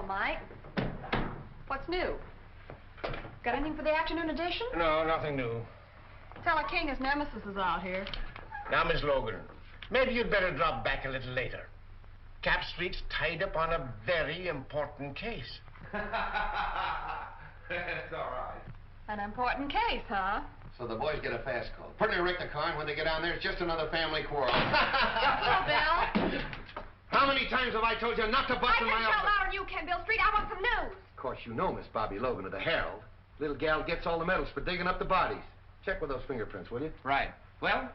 Mike. What's new? Got anything for the afternoon edition? No, nothing new. Tell a king his nemesis is out here. Now, Miss Logan, maybe you'd better drop back a little later. Cap Street's tied up on a very important case. That's all right. An important case, huh? So the boys get a fast call. Put in a wreck the car, and when they get down there, it's just another family quarrel. Hello, Bill. How many times have I told you not to bust in my office? I can tell louder than you can, Bill Street. I want some news. Of course, you know Miss Bobby Logan of the Herald. Little gal gets all the medals for digging up the bodies. Check with those fingerprints, will you? Right. Well,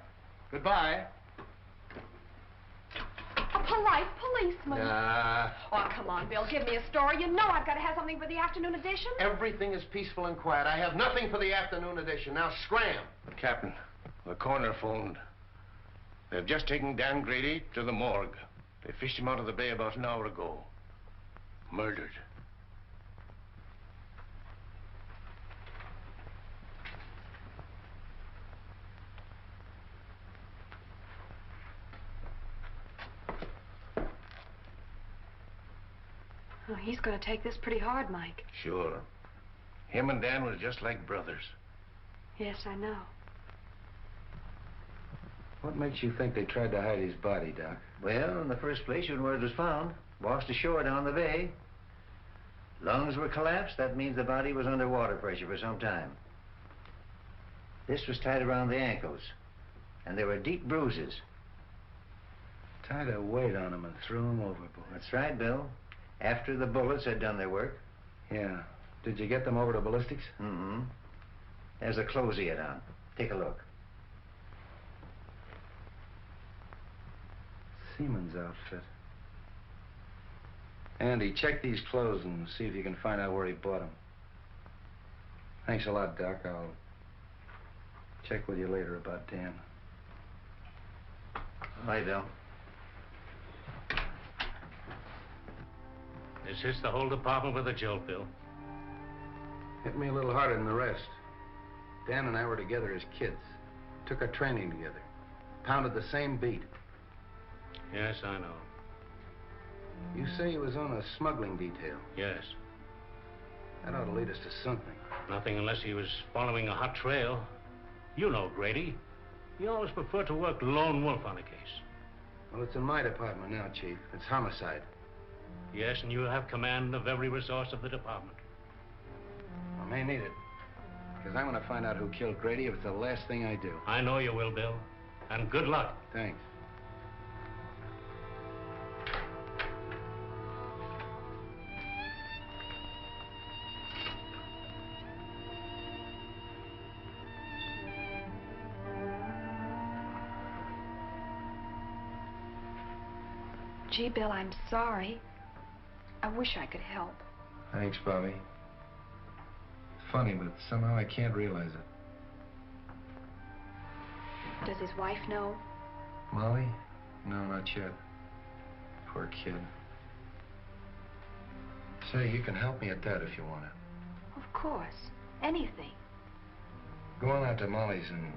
goodbye. A polite policeman. Oh, come on, Bill. Give me a story. You know I've got to have something for the afternoon edition. Everything is peaceful and quiet. I have nothing for the afternoon edition. Now, scram. Captain, the coroner phoned. They've just taken Dan Grady to the morgue. They fished him out of the bay about an hour ago. Murdered. Oh, he's going to take this pretty hard, Mike. Sure. Him and Dan was just like brothers. Yes, I know. What makes you think they tried to hide his body, Doc? Well, in the first place, when word was found, washed ashore down the bay. Lungs were collapsed. That means the body was under water pressure for some time. This was tied around the ankles, and there were deep bruises. Tied a weight on him and threw him overboard. That's right, Bill. After the bullets had done their work. Yeah. Did you get them over to ballistics? Mm-hmm. There's a clothes he had on. Take a look. Seaman's outfit. Andy, check these clothes and see if you can find out where he bought them. Thanks a lot, Doc. I'll check with you later about Dan. Bye, Bill. This hits the whole department with a jolt, Bill. Hit me a little harder than the rest. Dan and I were together as kids. Took our training together. Pounded the same beat. Yes, I know. You say he was on a smuggling detail. Yes. That ought to lead us to something. Nothing unless he was following a hot trail. You know Grady. He always preferred to work lone wolf on a case. Well, it's in my department now, Chief. It's homicide. Yes, and you have command of every resource of the department. I may need it. Because I'm going to find out who killed Grady if it's the last thing I do. I know you will, Bill. And good luck. Thanks. Gee, Bill, I'm sorry. I wish I could help. Thanks, Bobby. Funny, but somehow I can't realize it. Does his wife know? Molly? No, not yet. Poor kid. Say, you can help me at that if you want to. Of course. Anything. Go on out to Molly's and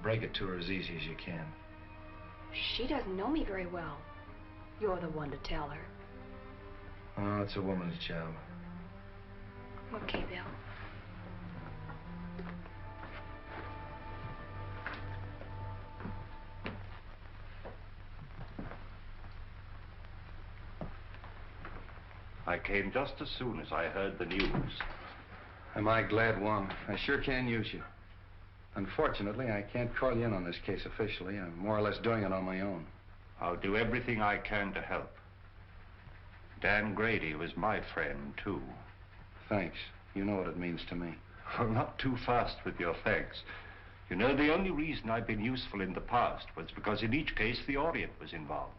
break it to her as easy as you can. She doesn't know me very well. You're the one to tell her. Oh, it's a woman's job. Okay, Bill. I came just as soon as I heard the news. Am I glad, Wong? I sure can use you. Unfortunately, I can't call you in on this case officially. I'm more or less doing it on my own. I'll do everything I can to help. Dan Grady was my friend, too. Thanks. You know what it means to me. Well, not too fast with your thanks. You know, the only reason I've been useful in the past was because in each case the Orient was involved.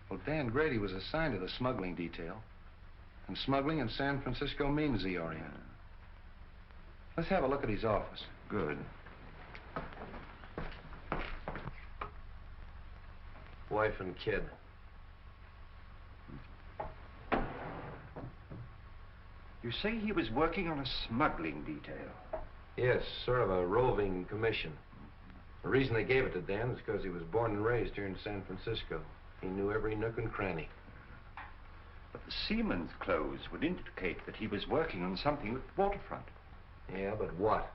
Well, Dan Grady was assigned to the smuggling detail. And smuggling in San Francisco means the Orient. Let's have a look at his office. Good. Wife and kid. You say he was working on a smuggling detail? Yes, sort of a roving commission. The reason they gave it to Dan is because he was born and raised here in San Francisco. He knew every nook and cranny. But the seaman's clothes would indicate that he was working on something at the waterfront. Yeah, but what?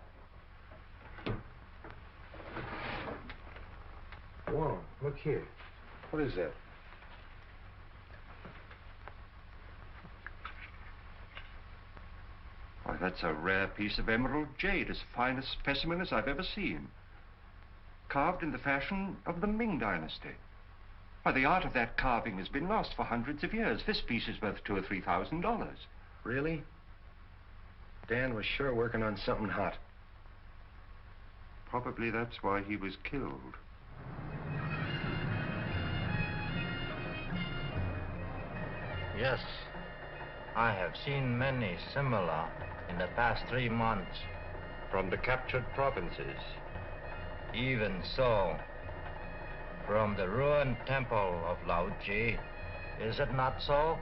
Whoa, look here. What is that? Why, that's a rare piece of emerald jade, as fine a specimen as I've ever seen. Carved in the fashion of the Ming dynasty. Why, the art of that carving has been lost for hundreds of years. This piece is worth $2,000 or $3,000. Really? Dan was sure working on something hot. Probably that's why he was killed. Yes, I have seen many similar in the past 3 months. From the captured provinces. Even so, from the ruined temple of Lao Tzu, is it not so?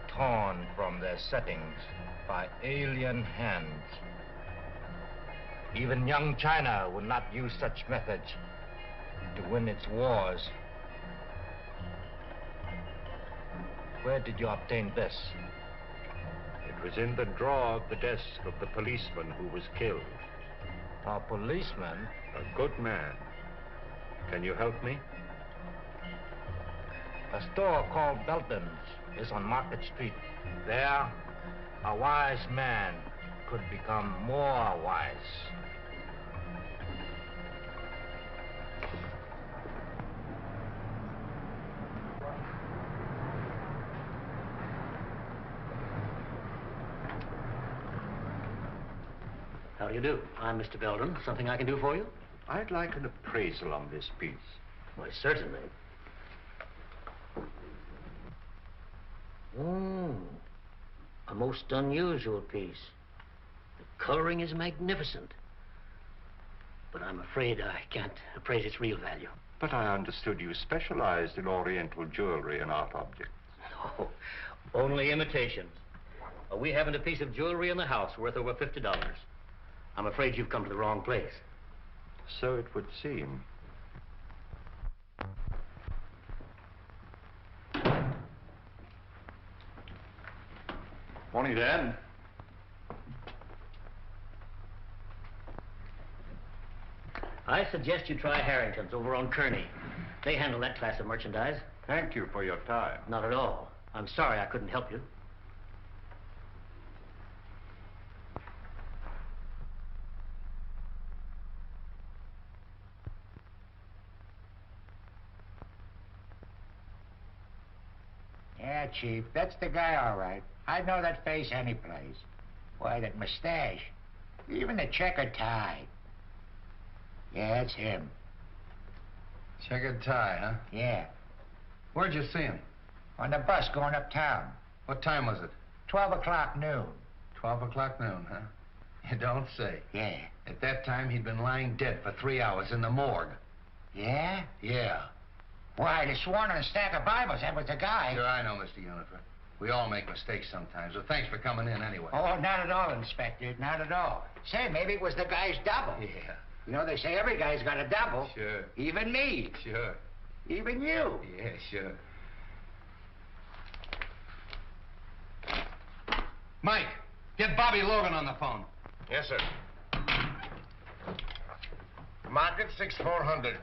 Torn from their settings by alien hands. Even young China would not use such methods to win its wars. Where did you obtain this? It was in the drawer of the desk of the policeman who was killed. A policeman? A good man. Can you help me? A store called Belton's is on Market Street. There, a wise man could become more wise. How do you do? I'm Mr. Belden. Something I can do for you? I'd like an appraisal on this piece. Why, certainly. Oh, a most unusual piece. The coloring is magnificent. But I'm afraid I can't appraise its real value. But I understood you specialized in Oriental jewelry and art objects. No, only imitations. We haven't a piece of jewelry in the house worth over $50. I'm afraid you've come to the wrong place. So it would seem. Morning, Dan. I suggest you try Harrington's over on Kearney. They handle that class of merchandise. Thank you for your time. Not at all. I'm sorry I couldn't help you. Yeah, Chief, that's the guy, all right. I'd know that face any place. Why, that mustache. Even the checkered tie. Yeah, it's him. Checkered tie, huh? Yeah. Where'd you see him? On the bus going uptown. What time was it? 12 o'clock noon. 12 o'clock noon, huh? You don't say. Yeah. At that time, he'd been lying dead for 3 hours in the morgue. Yeah? Yeah. Why, they sworn on a stack of Bibles that was the guy. Sure, I know, Mr. Unifer. We all make mistakes sometimes, but thanks for coming in anyway. Oh, not at all, Inspector, not at all. Say, maybe it was the guy's double. Yeah. You know, they say every guy's got a double. Sure. Even me. Sure. Even you. Yeah, sure. Mike, get Bobby Logan on the phone. Yes, sir. Market 6400.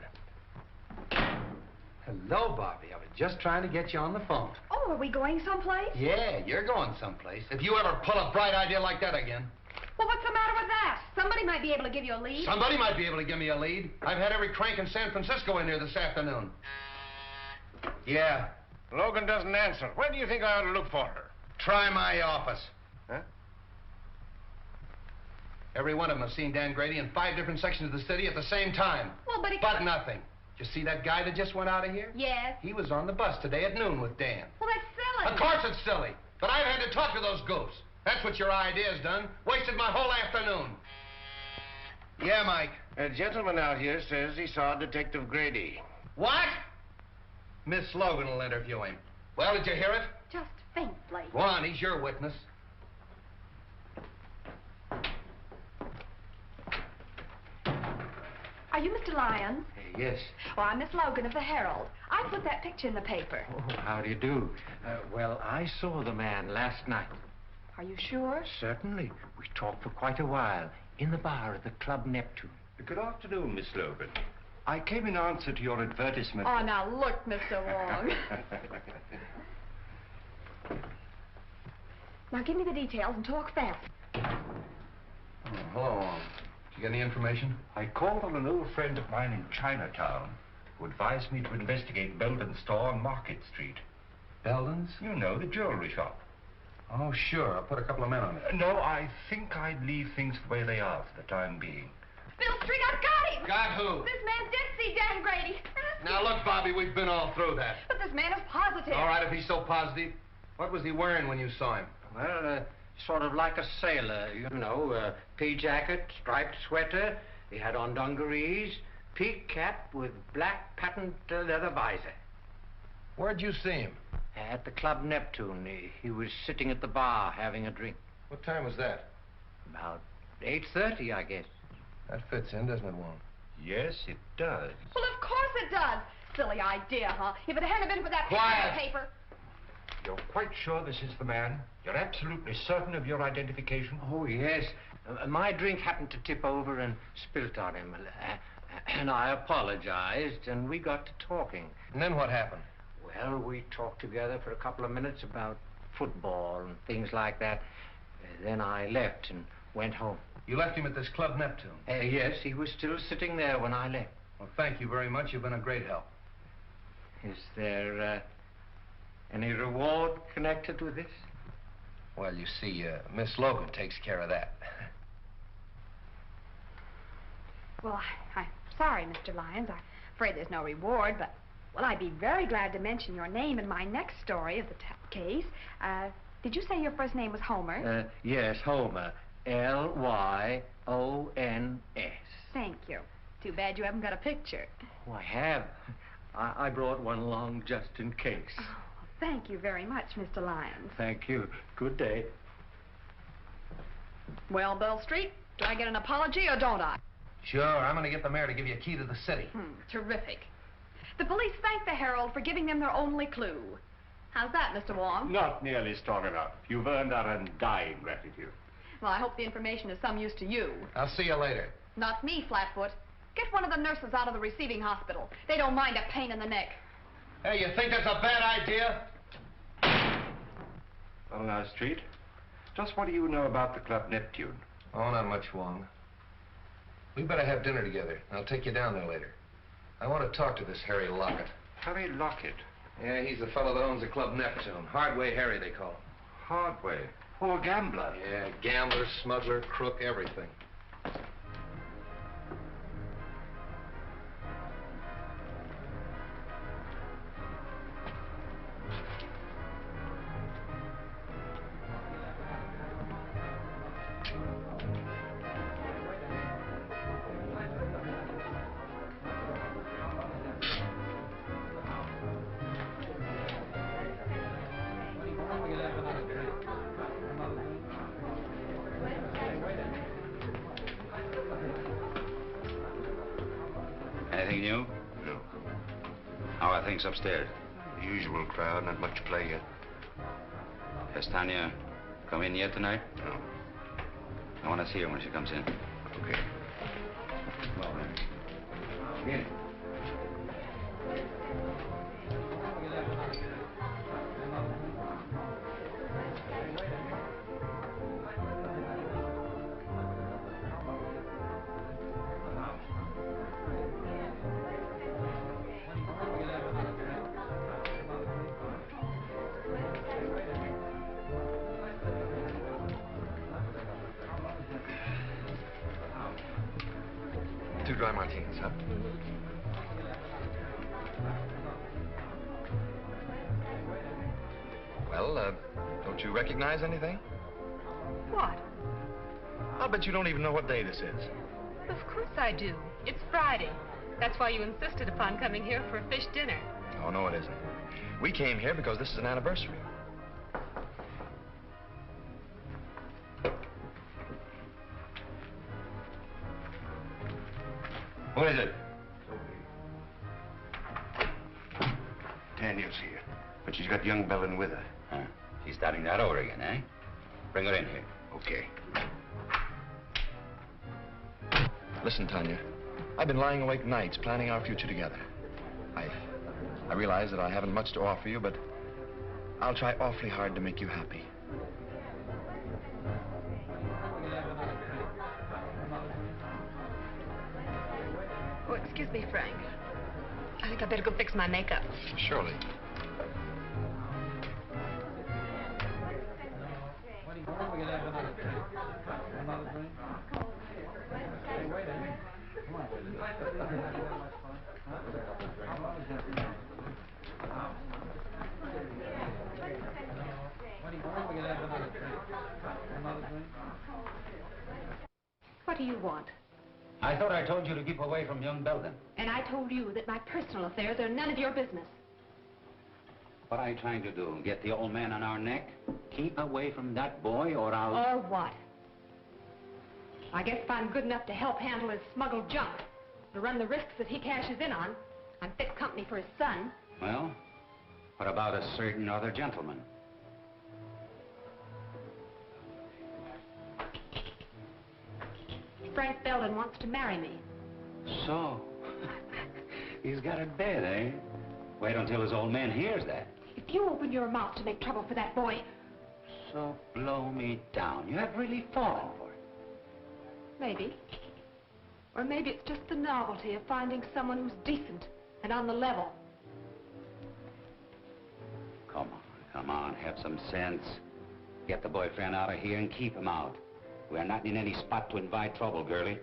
Hello, Bobby. I was just trying to get you on the phone. Oh, are we going someplace? Yeah, you're going someplace. If you ever pull a bright idea like that again. Well, what's the matter with that? Somebody might be able to give you a lead. Somebody might be able to give me a lead. I've had every crank in San Francisco in here this afternoon. Yeah. Logan doesn't answer. Where do you think I ought to look for her? Try my office. Huh? Every one of them has seen Dan Grady in 5 different sections of the city at the same time. Well, but But nothing. Did you see that guy that just went out of here? Yes. He was on the bus today at noon with Dan. Well, that's silly. Of course it's silly. But I've had to talk to those goofs. That's what your idea's done. Wasted my whole afternoon. Yeah, Mike. A gentleman out here says he saw Detective Grady. What? Miss Logan will interview him. Well, did you hear it? Just faintly. Go on, he's your witness. Are you Mr. Lyons? Yes. Oh, I'm Miss Logan of the Herald. I put that picture in the paper. Oh, how do you do? Well, I saw the man last night. Are you sure? Certainly. We talked for quite a while in the bar at the Club Neptune. Good afternoon, Miss Logan. I came in answer to your advertisement. Oh, now look, Mr. Wong. Now give me the details and talk fast. Oh, hello. Did you get any information? I called on an old friend of mine in Chinatown who advised me to investigate Belden's store on Market Street. Belden's? You know, the jewelry shop. Oh, sure. I'll put a couple of men on it. No, I think I'd leave things the way they are for the time being. Bill Street, I've got him! Got who? This man did see Dan Grady. Now, look, Bobby, we've been all through that. But this man is positive. All right, if he's so positive. What was he wearing when you saw him? Well, sort of like a sailor, you know, pea jacket, striped sweater. He had on dungarees, peak cap with black patent leather visor. Where'd you see him? At the Club Neptune. He was sitting at the bar having a drink. What time was that? About 8:30, I guess. That fits in, doesn't it, Wong? Yes, it does. Well, of course it does. Silly idea, huh? If it hadn't been for that Quiet. paper. You're quite sure this is the man? You're absolutely certain of your identification? Oh, yes. My drink happened to tip over and spilt on him. And I apologized, and we got to talking. And then what happened? Well, we talked together for a couple of minutes about football and things like that. Then I left and went home. You left him at this Club Neptune? Yes, he was still sitting there when I left. Well, thank you very much. You've been a great help. Is there any reward connected with this? Well, you see, Miss Logan takes care of that. Well, I'm sorry, Mr. Lyons. I'm afraid there's no reward, but, well, I'd be very glad to mention your name in my next story of the case. Did you say your first name was Homer? Yes, Homer. L-Y-O-N-S. Thank you. Too bad you haven't got a picture. Oh, I have. I brought one along just in case. Oh, thank you very much, Mr. Lyons. Thank you. Good day. Well, Bill Street, do I get an apology or don't I? Sure, I'm going to get the mayor to give you a key to the city. Terrific. The police thank the Herald for giving them their only clue. How's that, Mr. Wong? Not nearly strong enough. You've earned our undying gratitude. Well, I hope the information is some use to you. I'll see you later. Not me, Flatfoot. Get one of the nurses out of the receiving hospital. They don't mind a pain in the neck. Hey, you think that's a bad idea? Well, now, Street, just what do you know about the Club Neptune? Oh, not much, Wong. We better have dinner together. I'll take you down there later. I want to talk to this Harry Lockett. Harry Lockett? Yeah, he's the fellow that owns the Club Neptune. Hardway Harry, they call him. Hardway? Oh, a gambler? Yeah, gambler, smuggler, crook, everything. Anything new? No. How are things upstairs? The usual crowd, not much play yet. Has Tanya come in yet tonight? No. I want to see her when she comes in. Okay. Well, then. Again. Two dry martinis, huh? Well, don't you recognize anything? What? I'll bet you don't even know what day this is. Of course I do. It's Friday. That's why you insisted upon coming here for a fish dinner. Oh, no, it isn't. We came here because this is an anniversary. What is it? got young Belden with her. Huh. She's starting that over again, eh? Bring her in here. Okay. Listen, Tanya. I've been lying awake nights planning our future together. I realize that I haven't much to offer you, but I'll try awfully hard to make you happy. Oh, excuse me, Frank. I think I better go fix my makeup. Surely. What do you want? I thought I told you to keep away from young Belden. And I told you that my personal affairs are none of your business. What are you trying to do? Get the old man on our neck? Keep away from that boy or I'll... Or what? I guess if I'm good enough to help handle his smuggled junk, to run the risks that he cashes in on, I'm fit company for his son. Well, what about a certain other gentleman? Frank Belden wants to marry me. So, he's got it bad, eh? Wait until his old man hears that. If you open your mouth to make trouble for that boy... So blow me down. You have really fallen for it. Maybe. Or maybe it's just the novelty of finding someone who's decent and on the level. Come on, have some sense. Get the boyfriend out of here and keep him out. We're not in any spot to invite trouble, girlie.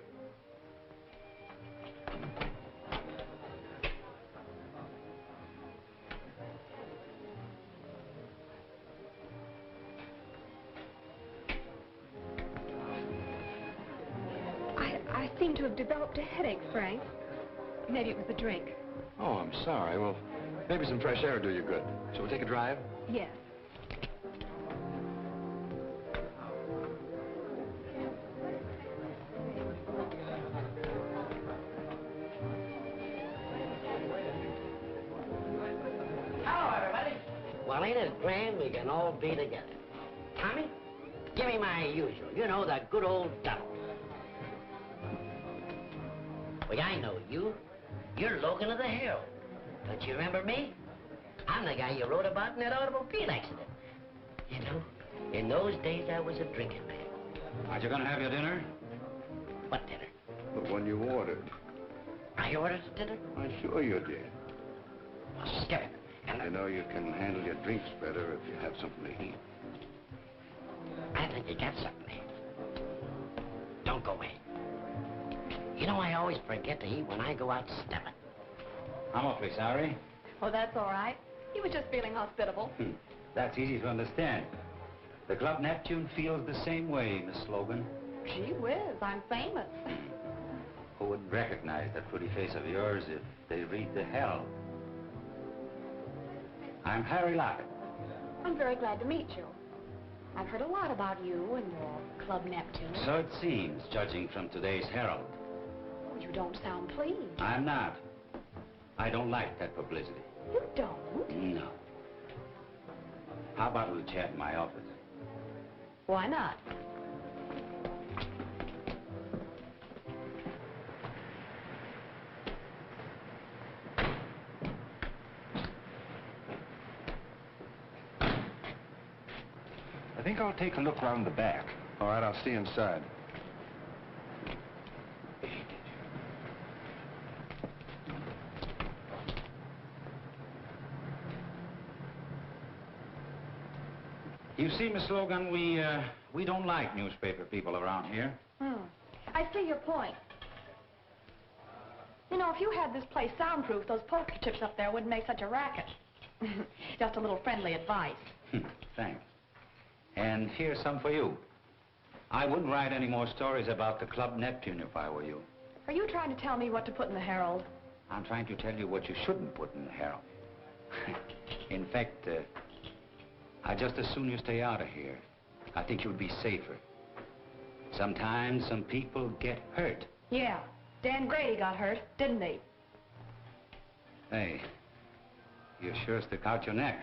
I seem to have developed a headache, Frank. Maybe it was the drink. Oh, I'm sorry. Well, maybe some fresh air will do you good. Shall we take a drive? Yes. Well, ain't it grand we can all be together? Tommy, give me my usual. You know, the good old double. Well, I know you. You're Logan of the Herald. Don't you remember me? I'm the guy you wrote about in that automobile accident. You know, in those days I was a drinking man. Aren't you gonna have your dinner? What dinner? The one you ordered. I ordered dinner? I'm sure you did. Well, skip it. And You know you can handle your drinks better if you have something to eat. I think you got something there. Don't go away. You know, I always forget to eat when I go out stepping. I'm awfully sorry. Oh, that's all right. He was just feeling hospitable. That's easy to understand. The Club Neptune feels the same way, Miss Logan. Gee whiz, I'm famous. Who wouldn't recognize that pretty face of yours if they read the Herald? I'm Harry Lockett. I'm very glad to meet you. I've heard a lot about you and your Club Neptune. So it seems, judging from today's Herald. Oh, you don't sound pleased. I'm not. I don't like that publicity. You don't? No. How about we chat in my office? Why not? I think I'll take a look round the back. All right, I'll stay inside. You see, Miss Logan, we don't like newspaper people around here. I see your point. You know, if you had this place soundproof, those poker chips up there wouldn't make such a racket. Just a little friendly advice. Thanks. And here's some for you. I wouldn't write any more stories about the Club Neptune if I were you. Are you trying to tell me what to put in the Herald? I'm trying to tell you what you shouldn't put in the Herald. In fact, I'd just as soon you stay out of here. I think you'd be safer. Sometimes some people get hurt. Yeah, Dan Grady got hurt, didn't he? Hey, you sure stick out your neck.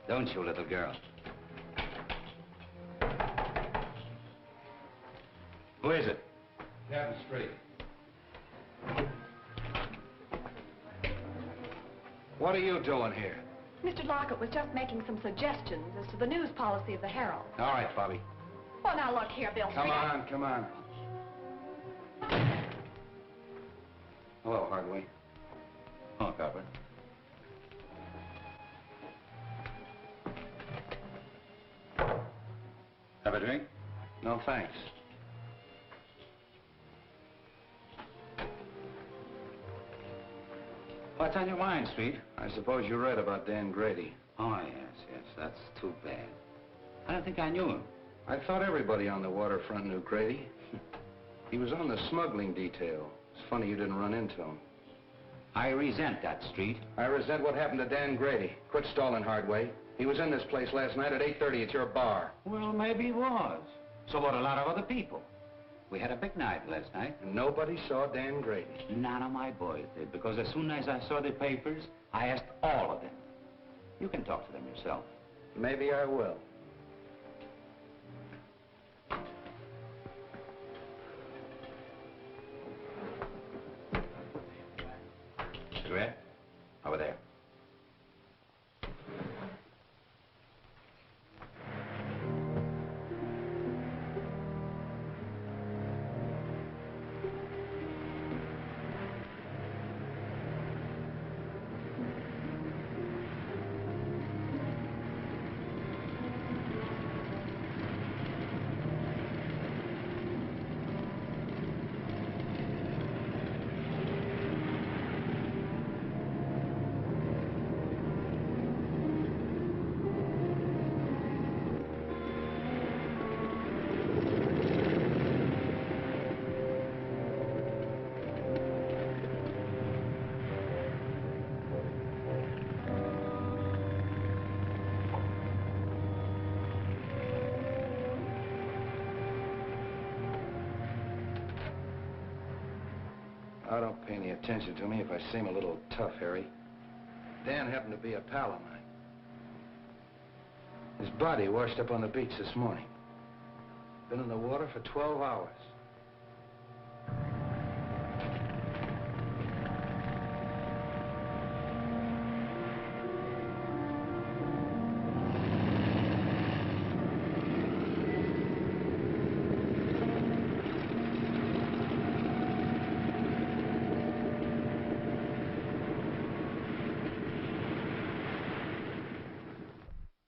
Don't you, little girl? Who is it? Captain Street. What are you doing here? Mr. Lockett was just making some suggestions as to the news policy of the Herald. All right, Bobby. Well, now look here, Bill. Come on, come on. Hello, Hardway. Oh, Copper. Have a drink? No, thanks. What's on your mind, Street? I suppose you read about Dan Grady. Oh, yes, that's too bad. I don't think I knew him. I thought everybody on the waterfront knew Grady. He was on the smuggling detail. It's funny you didn't run into him. I resent that, Street. I resent what happened to Dan Grady. Quit stalling, Hardway. He was in this place last night at 8:30 at your bar. Well, maybe he was. So what a lot of other people. We had a big night last night. And nobody saw Dan Grady. None of my boys did, because as soon as I saw the papers, I asked all of them. You can talk to them yourself. Maybe I will. Cigarette? Over there. I don't pay any attention to me if I seem a little tough, Harry. Dan happened to be a pal of mine. His body washed up on the beach this morning. Been in the water for 12 hours.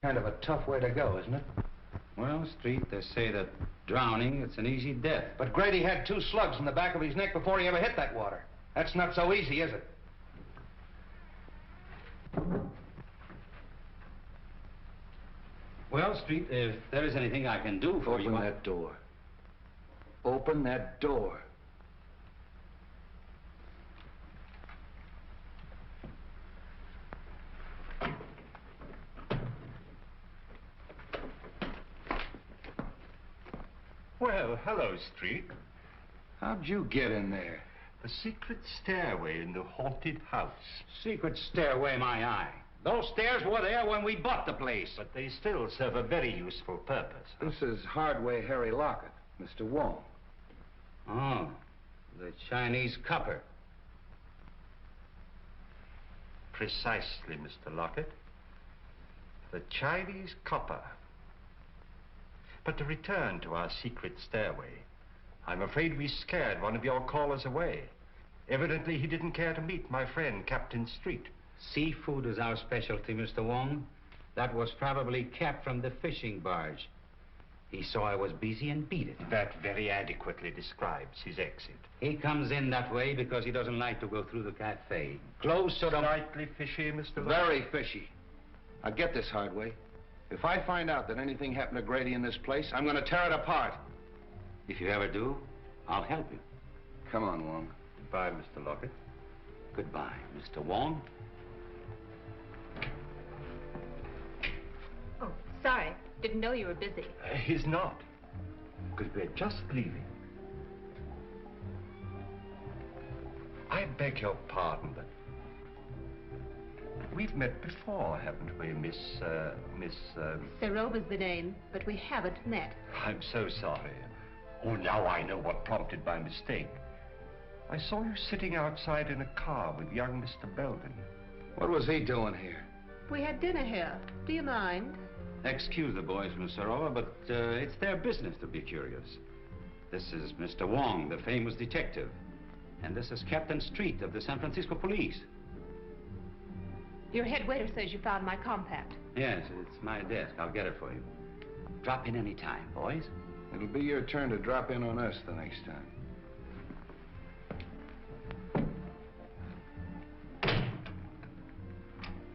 Kind of a tough way to go, isn't it? Well, Street, they say that drowning, it's an easy death. But Grady had 2 slugs in the back of his neck before he ever hit that water. That's not so easy, is it? Well, Street, if there is anything I can do for you... Open that door. Open that door. Well, hello, Street. How'd you get in there? The secret stairway in the haunted house. Secret stairway, my eye. Those stairs were there when we bought the place. But they still serve a very useful purpose. This is Hardway Harry Lockett, Mr. Wong. Oh, the Chinese copper. Precisely, Mr. Lockett. The Chinese copper. But to return to our secret stairway, I'm afraid we scared one of your callers away. Evidently, he didn't care to meet my friend, Captain Street. Seafood is our specialty, Mr. Wong. That was probably kept from the fishing barge. He saw I was busy and beat it. That very adequately describes his exit. He comes in that way because he doesn't like to go through the cafe. Close to the... Slightly fishy, Mr. Lockett. Very fishy. Now get this, Hardway. If I find out that anything happened to Grady in this place, I'm going to tear it apart. If you ever do, I'll help you. Come on, Wong. Goodbye, Mr. Lockett. Goodbye, Mr. Wong. Oh, sorry. Didn't know you were busy. He's not. Because we're just leaving. I beg your pardon, but We've met before, haven't we, Miss... Serova's the name, but we haven't met. I'm so sorry. Oh, now I know what prompted my mistake. I saw you sitting outside in a car with young Mr. Belden. What was he doing here? We had dinner here. Do you mind? Excuse the boys, Miss Serova, but it's their business to be curious. This is Mr. Wong, the famous detective. And this is Captain Street of the San Francisco Police. Your head waiter says you found my compact. Yes, it's my desk. I'll get it for you. Drop in any time, boys. It'll be your turn to drop in on us the next time.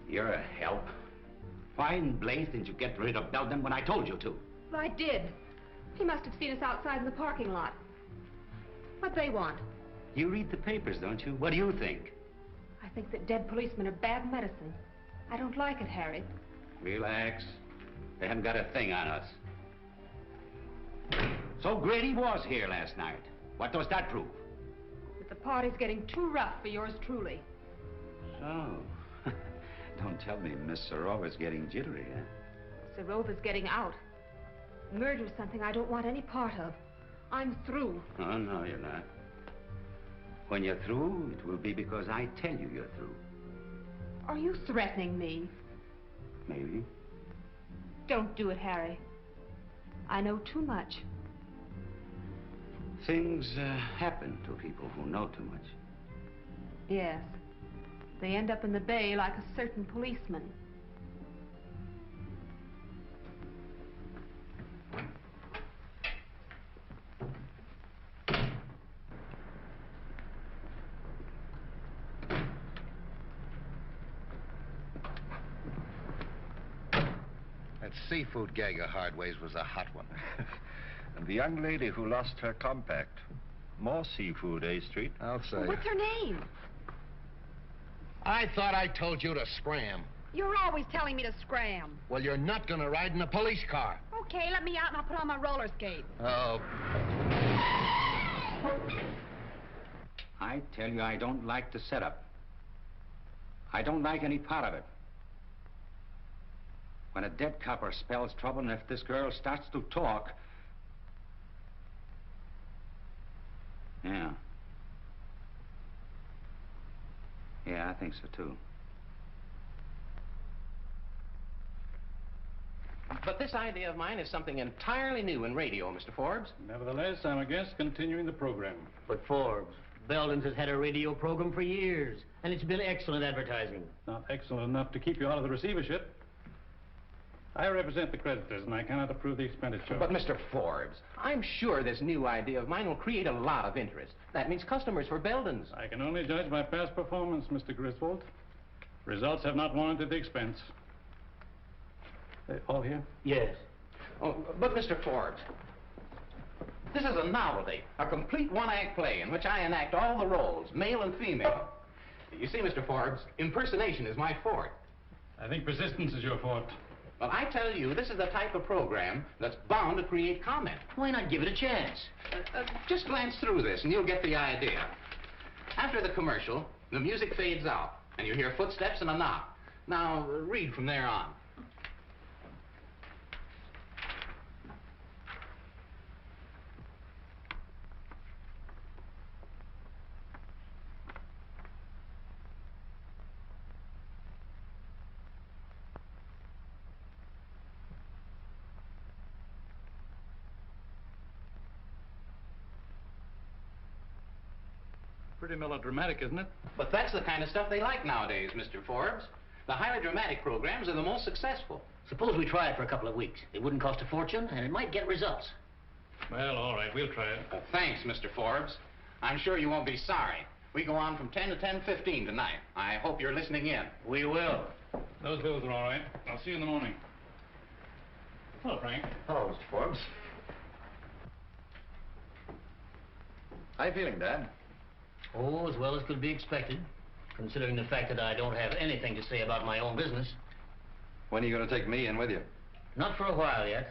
You're a help. Why in blaze didn't you get rid of Belden when I told you to? Well, I did. He must have seen us outside in the parking lot. What'd they want? You read the papers, don't you? What do you think? I think that dead policemen are bad medicine. I don't like it, Harry. Relax. They haven't got a thing on us. So Grady was here last night. What does that prove? That the party's getting too rough for yours truly. So, don't tell me Miss Serova's getting jittery, huh? Serova's getting out. Murder's something I don't want any part of. I'm through. Oh, no, you're not. When you're through, it will be because I tell you you're through. Are you threatening me? Maybe. Don't do it, Harry. I know too much. Things happen to people who know too much. Yes. They end up in the bay like a certain policeman. That seafood gag of Hardway's was a hot one. And the young lady who lost her compact. More seafood, eh, Street? I'll say. Well, what's her name? I thought I told you to scram. You're always telling me to scram. Well, you're not gonna ride in a police car. Okay, let me out and I'll put on my roller skates. Oh. I tell you, I don't like the setup. I don't like any part of it. When a dead copper spells trouble, and if this girl starts to talk... Yeah. Yeah, I think so, too. But this idea of mine is something entirely new in radio, Mr. Forbes. Nevertheless, I'm against continuing the program. But Forbes, Belden's has had a radio program for years, and it's been excellent advertising. Not excellent enough to keep you out of the receivership. I represent the creditors, and I cannot approve the expenditure. But, Mr. Forbes, I'm sure this new idea of mine will create a lot of interest. That means customers for Belden's. I can only judge by past performance, Mr. Griswold. Results have not warranted the expense. They all here? Yes. Oh, but, Mr. Forbes, this is a novelty, a complete one-act play in which I enact all the roles, male and female. You see, Mr. Forbes, impersonation is my forte. I think persistence is your forte. Well, I tell you, this is the type of program that's bound to create comment. Why not give it a chance? Just glance through this and you'll get the idea. After the commercial, the music fades out, and you hear footsteps and a knock. Now, read from there on. Pretty melodramatic, isn't it? But that's the kind of stuff they like nowadays, Mr. Forbes. The highly dramatic programs are the most successful. Suppose we try it for a couple of weeks. It wouldn't cost a fortune, and it might get results. Well, all right, we'll try it. Thanks, Mr. Forbes. I'm sure you won't be sorry. We go on from 10 to 10:15 tonight. I hope you're listening in. We will. Those bills are all right. I'll see you in the morning. Hello, Frank. Hello, Mr. Forbes. How you feeling, Dad? Oh, as well as could be expected, considering the fact that I don't have anything to say about my own business. When are you going to take me in with you? Not for a while yet.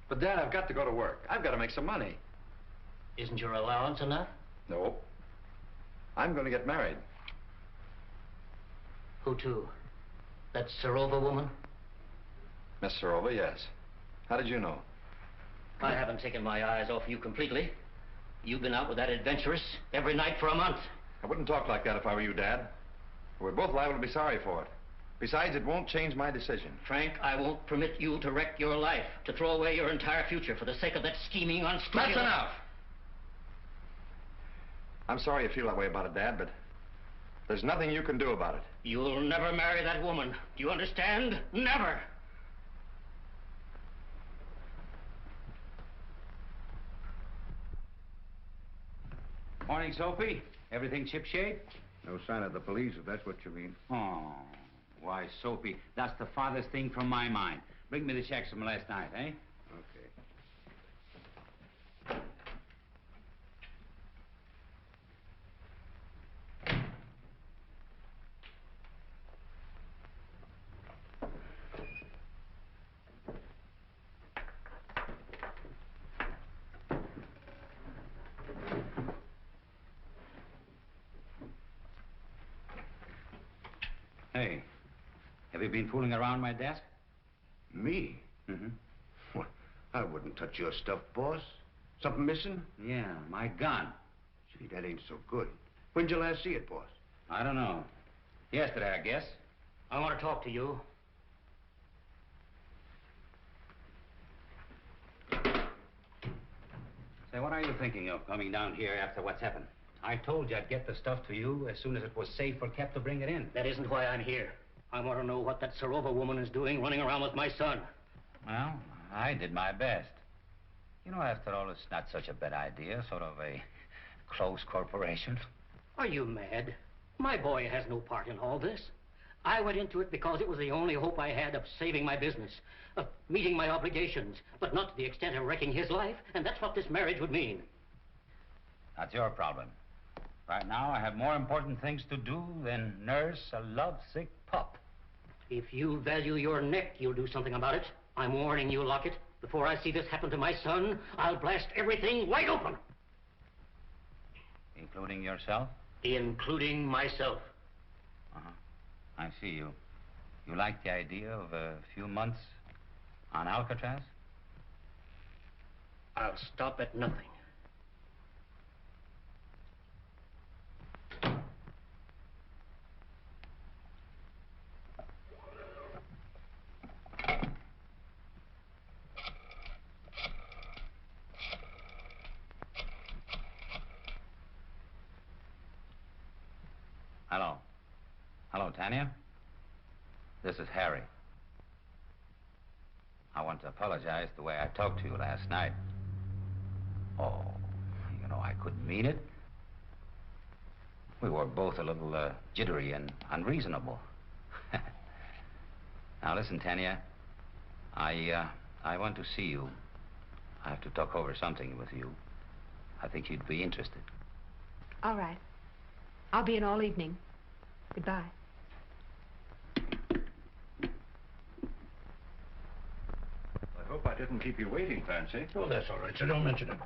But, Dad, I've got to go to work. I've got to make some money. Isn't your allowance enough? No. I'm going to get married. Who to? That Serova woman? Miss Serova, yes. How did you know? I haven't taken my eyes off you completely. You've been out with that adventuress every night for a month. I wouldn't talk like that if I were you, Dad. We're both liable to be sorry for it. Besides, it won't change my decision. Frank, I won't permit you to wreck your life, to throw away your entire future for the sake of that scheming, unscrupulous... That's enough! I'm sorry you feel that way about it, Dad, but there's nothing you can do about it. You'll never marry that woman. Do you understand? Never! Morning, Soapy. Everything shipshape? No sign of the police, if that's what you mean. Oh, why, Soapy, that's the farthest thing from my mind. Bring me the checks from last night, eh? Okay. Hey, have you been fooling around my desk? Me? Mm-hmm. What? I wouldn't touch your stuff, boss. Something missing? Yeah, my gun. Gee, that ain't so good. When'd you last see it, boss? I don't know. Yesterday, I guess. I want to talk to you. Say, what are you thinking of coming down here after what's happened? I told you I'd get the stuff to you as soon as it was safe or kept to bring it in. That isn't why I'm here. I want to know what that Serova woman is doing running around with my son. Well, I did my best. You know, after all, it's not such a bad idea, sort of a close corporation. Are you mad? My boy has no part in all this. I went into it because it was the only hope I had of saving my business, of meeting my obligations, but not to the extent of wrecking his life, and that's what this marriage would mean. That's your problem. Right now, I have more important things to do than nurse a lovesick pup. If you value your neck, you'll do something about it. I'm warning you, Lockett. Before I see this happen to my son, I'll blast everything wide open. Including yourself? Including myself. Uh-huh. I see you. You like the idea of a few months on Alcatraz? I'll stop at nothing. Hello. Hello, Tanya. This is Harry. I want to apologize the way I talked to you last night. Oh, you know, I couldn't mean it. We were both a little jittery and unreasonable. Now, listen, Tanya. I want to see you. I have to talk over something with you. I think you'd be interested. All right. I'll be in all evening. Goodbye. I hope I didn't keep you waiting, Fancy. Oh, that's all right, sir. Don't mention it.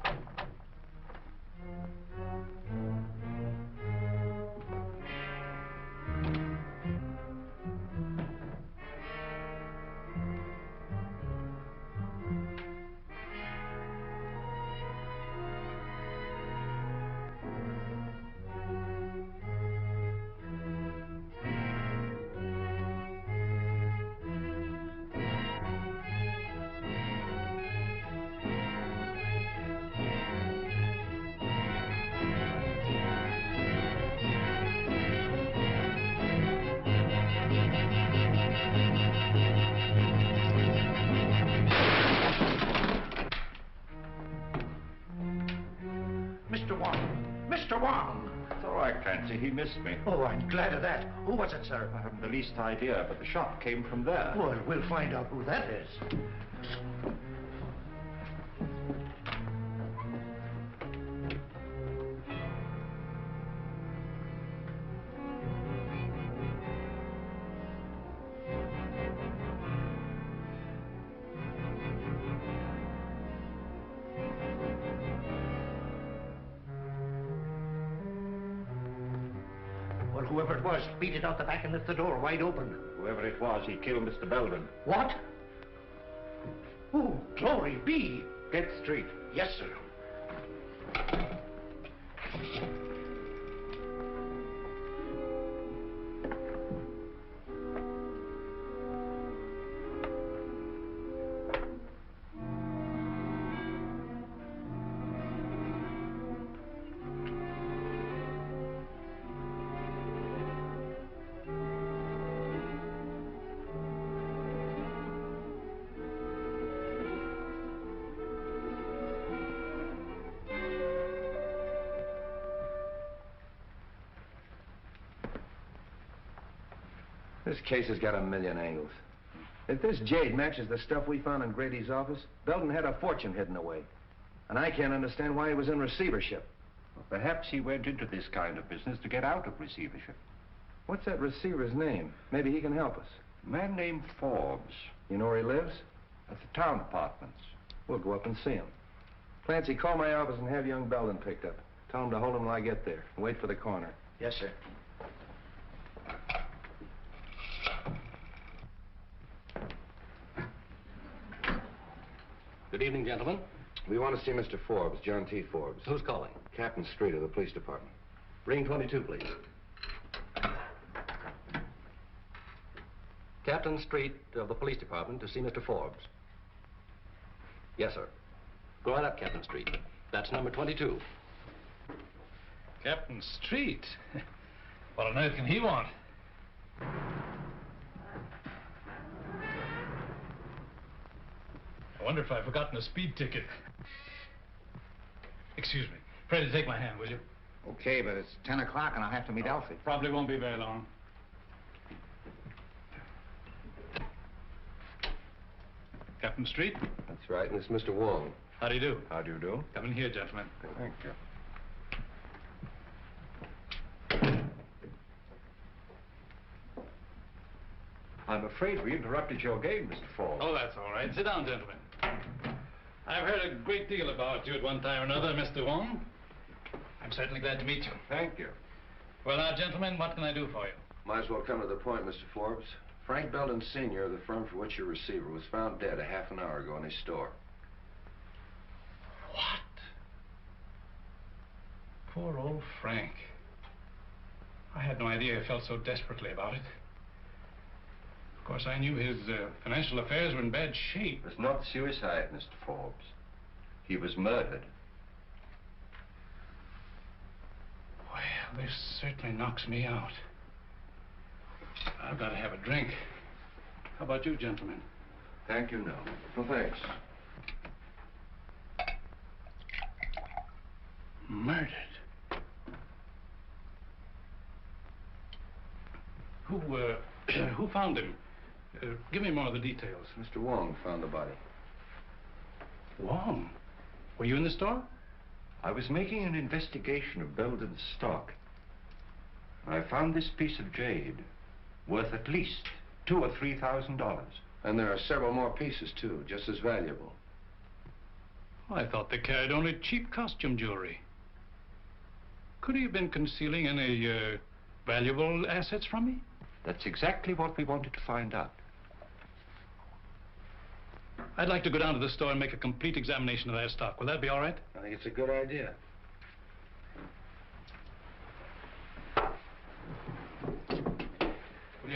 Mr. Wong! Mr. Wong! It's all right, Fancy. He missed me. Oh, I'm glad of that. Who was it, sir? I haven't the least idea, but the shot came from there. Well, we'll find out who that is. Whoever it was, beat it out the back and left the door wide open. Whoever it was, he killed Mr. Belden. What? Oh, glory be! Get straight. Yes, sir. This case has got a million angles. If this jade matches the stuff we found in Grady's office, Belden had a fortune hidden away. And I can't understand why he was in receivership. Well, perhaps he went into this kind of business to get out of receivership. What's that receiver's name? Maybe he can help us. A man named Forbes. You know where he lives? At the town apartments. We'll go up and see him. Clancy, call my office and have young Belden picked up. Tell him to hold him till I get there. And wait for the coroner. Yes, sir. Good evening, gentlemen. We want to see Mr. Forbes, John T. Forbes. Who's calling? Captain Street of the police department. Ring 22, please. Captain Street of the police department to see Mr. Forbes. Yes, sir. Go right up, Captain Street. That's number 22. Captain Street? What on earth can he want? I wonder if I've forgotten a speed ticket. Excuse me. Freddie, take my hand, will you? Okay, but it's 10 o'clock and I'll have to meet Elsie. Probably won't be very long. Captain Street? That's right, and it's Mr. Wong. How do you do? How do you do? Come in here, gentlemen. Thank you. I'm afraid we interrupted your game, Mr. Forbes. Oh, that's all right. Sit down, gentlemen. I've heard a great deal about you at one time or another, Mr. Wong. I'm certainly glad to meet you. Thank you. Well, now, gentlemen, what can I do for you? Might as well come to the point, Mr. Forbes. Frank Belden Sr. of the firm for which you're receiver was found dead a half an hour ago in his store. What? Poor old Frank. I had no idea he felt so desperately about it. Of course, I knew his financial affairs were in bad shape. It was not suicide, Mr. Forbes. He was murdered. Well, this certainly knocks me out. I've got to have a drink. How about you, gentlemen? Thank you, no. Well, thanks. Murdered. Who found him? Give me more of the details. Mr. Wong found the body. Wong? Were you in the store? I was making an investigation of Belden's stock. I found this piece of jade worth at least $2,000 or $3,000. And there are several more pieces, too, just as valuable. I thought they carried only cheap costume jewelry. Could he have been concealing any valuable assets from me? That's exactly what we wanted to find out. I'd like to go down to the store and make a complete examination of that stock. Will that be all right? I think it's a good idea. Will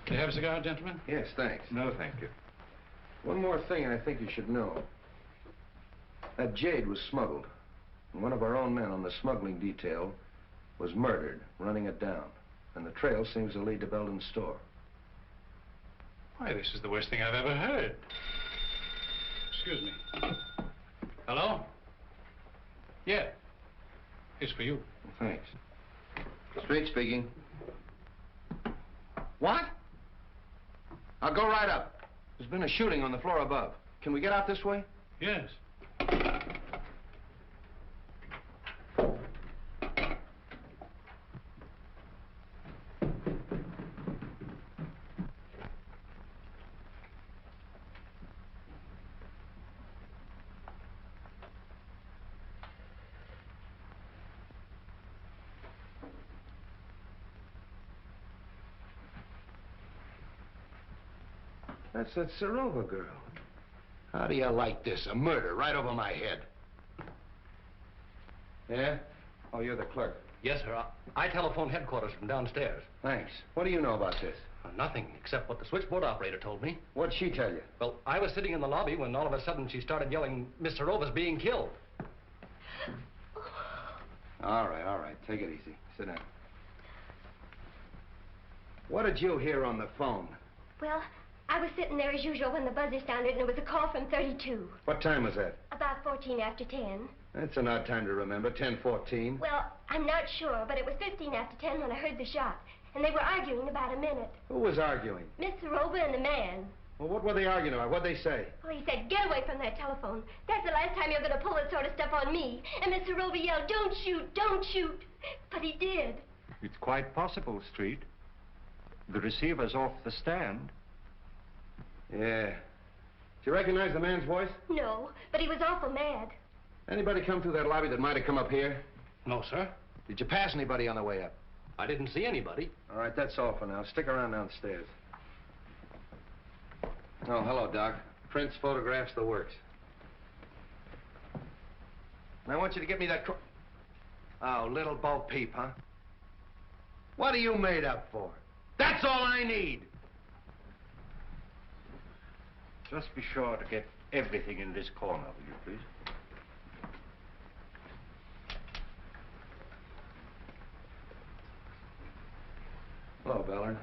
you have a cigar, gentlemen? Yes, thanks. No, thank you. One more thing I think you should know. That jade was smuggled. And one of our own men on the smuggling detail was murdered, running it down. And the trail seems to lead to Belden's store. Why, this is the worst thing I've ever heard. Excuse me. Hello? Yeah. It's for you. Thanks. Street speaking. What? I'll go right up. There's been a shooting on the floor above. Can we get out this way? Yes. That's that Serova girl. How do you like this? A murder right over my head. Yeah? Oh, you're the clerk. Yes, sir. I telephoned headquarters from downstairs. Thanks. What do you know about this? Nothing, except what the switchboard operator told me. What'd she tell you? Well, I was sitting in the lobby when all of a sudden she started yelling, Miss Serova's being killed. All right. Take it easy. Sit down. What did you hear on the phone? Well, I was sitting there as usual when the buzzer sounded, and it was a call from 32. What time was that? About 14 after 10. That's an odd time to remember, 10:14. Well, I'm not sure, but it was 15 after 10 when I heard the shot. And they were arguing about a minute. Who was arguing? Miss Serova and the man. Well, what were they arguing about? What'd they say? Well, he said, get away from that telephone. That's the last time you're going to pull that sort of stuff on me. And Miss Serova yelled, don't shoot, don't shoot. But he did. It's quite possible, Street. The receiver's off the stand. Yeah. Did you recognize the man's voice? No, but he was awful mad. Anybody come through that lobby that might have come up here? No, sir. Did you pass anybody on the way up? I didn't see anybody. All right, that's all for now. Stick around downstairs. Oh, hello, Doc. Prints, photographs, the works. And I want you to get me that Oh, little Bo Peep, huh? What are you made up for? That's all I need! Just be sure to get everything in this corner, will you, please? Hello, Ballard.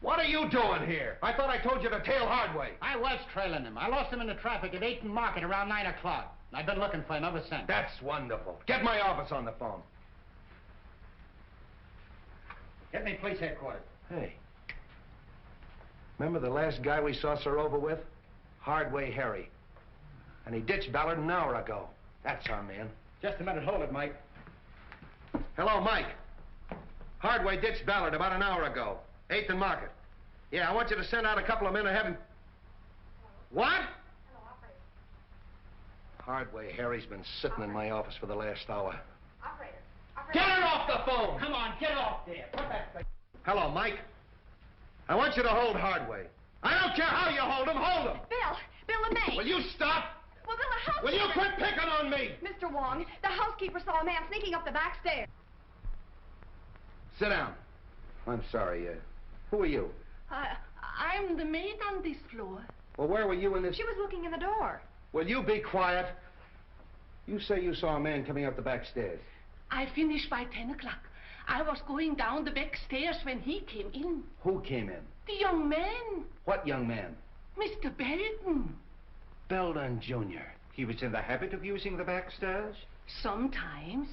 What are you doing here? I thought I told you to tail Hardway. I was trailing him. I lost him in the traffic at 8th and Market around 9 o'clock. I've been looking for him ever since. That's wonderful. Get my office on the phone. Get me police headquarters. Hey. Remember the last guy we saw Serova with? Hardway Harry. And he ditched Ballard an hour ago. That's our man. Just a minute. Hold it, Mike. Hello, Mike. Hardway ditched Ballard about an hour ago. 8th and Market. Yeah, I want you to send out a couple of men and have him... What? Hardway Harry's been sitting in my office for the last hour. Operator. Get her off the phone! Come on, get off there. Put that thing. Hello, Mike. I want you to hold Hardway. I don't care how you hold him, hold him! Bill LeMay. Will you stop? Well, Bill, the housekeeper... Will you quit picking on me? Mr. Wong, the housekeeper saw a man sneaking up the back stairs. Sit down. I'm sorry, who are you? I'm the maid on this floor. Well, where were you in this... She was looking in the door. Will you be quiet? You say you saw a man coming up the back stairs. I finished by 10 o'clock. I was going down the back stairs when he came in. Who came in? The young man. What young man? Mr. Belden. Belden Jr. He was in the habit of using the back stairs? Sometimes.